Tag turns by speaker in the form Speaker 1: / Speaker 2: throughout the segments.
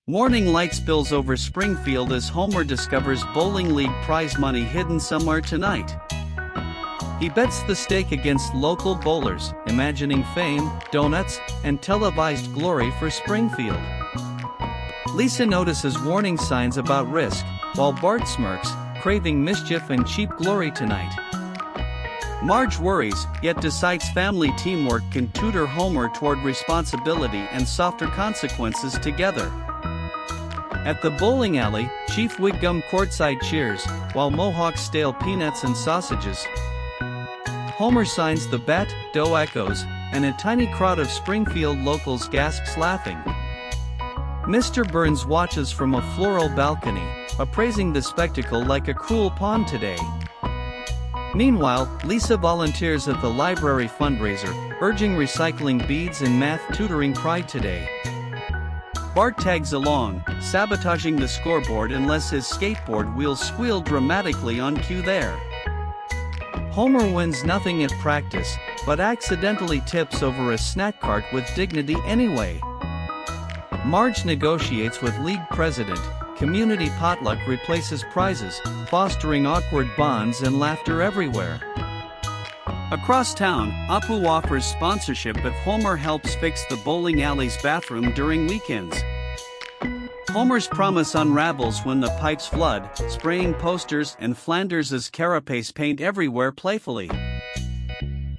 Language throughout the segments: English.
Speaker 1: Warning light spills over Springfield as Homer discovers bowling league prize money hidden somewhere tonight. He bets the stake against local bowlers, imagining fame, donuts, and televised glory for Springfield. Lisa notices warning signs about risk, while Bart smirks, craving mischief and cheap glory tonight. Marge worries, yet decides family teamwork can tutor Homer toward responsibility and softer consequences together. At the bowling alley, Chief Wiggum courtside cheers, while Mohawks stale peanuts and sausages. Homer signs the bet, dough echoes, and a tiny crowd of Springfield locals gasps laughing. Mr. Burns watches from a floral balcony, appraising the spectacle like a cruel pawn today. Meanwhile, Lisa volunteers at the library fundraiser, urging recycling beads and math tutoring pride today. Bart tags along, sabotaging the scoreboard unless his skateboard wheels squeal dramatically on cue there. Homer wins nothing at practice, but accidentally tips over a snack cart with dignity anyway. Marge negotiates with league president, community potluck replaces prizes, fostering awkward bonds and laughter everywhere. Across town, Apu offers sponsorship if Homer helps fix the bowling alley's bathroom during weekends. Homer's promise unravels when the pipes flood, spraying posters and Flanders' carapace paint everywhere playfully.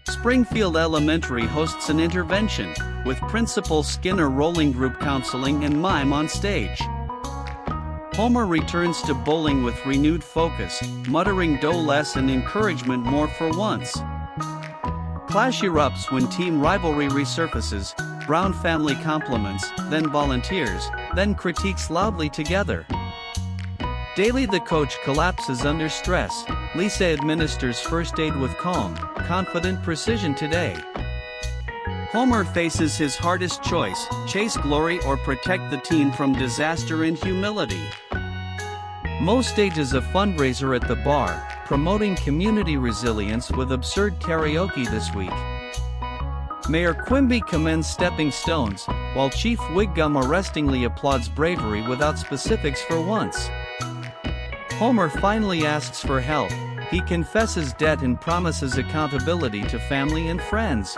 Speaker 1: Springfield Elementary hosts an intervention, with Principal Skinner rolling group counseling and mime on stage. Homer returns to bowling with renewed focus, muttering dough less and encouragement more for once. Clash erupts when team rivalry resurfaces, Brown family compliments, then volunteers, then critiques loudly together. Daley the coach collapses under stress. Lisa administers first aid with calm, confident precision today. Homer faces his hardest choice, chase glory or protect the team from disaster and humility. Mo stages a fundraiser at the bar, promoting community resilience with absurd karaoke this week. Mayor Quimby commends stepping stones, while Chief Wiggum arrestingly applauds bravery without specifics for once. Homer finally asks for help. He confesses debt and promises accountability to family and friends.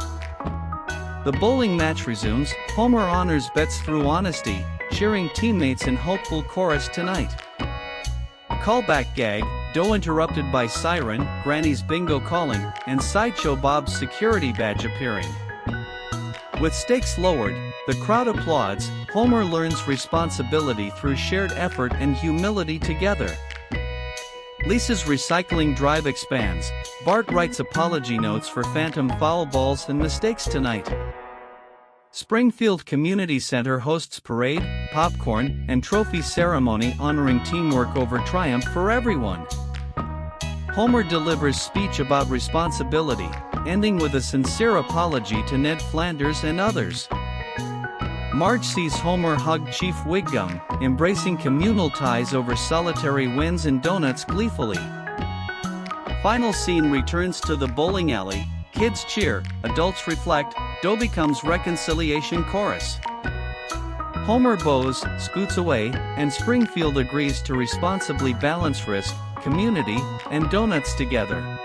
Speaker 1: The bowling match resumes. Homer honors bets through honesty, cheering teammates in hopeful chorus tonight. Callback gag, dough interrupted by siren, Granny's bingo calling, and Sideshow Bob's security badge appearing. With stakes lowered, the crowd applauds. Homer learns responsibility through shared effort and humility together. Lisa's recycling drive expands. Bart writes apology notes for phantom foul balls and mistakes tonight. Springfield Community Center hosts parade, popcorn, and trophy ceremony honoring teamwork over triumph for everyone. Homer delivers speech about responsibility, ending with a sincere apology to Ned Flanders and others. Marge sees Homer hug Chief Wiggum, embracing communal ties over solitary wins and donuts gleefully. Final scene returns to the bowling alley. Kids cheer, adults reflect, dough becomes reconciliation chorus. Homer bows, scoots away, and Springfield agrees to responsibly balance risk, community, and donuts together.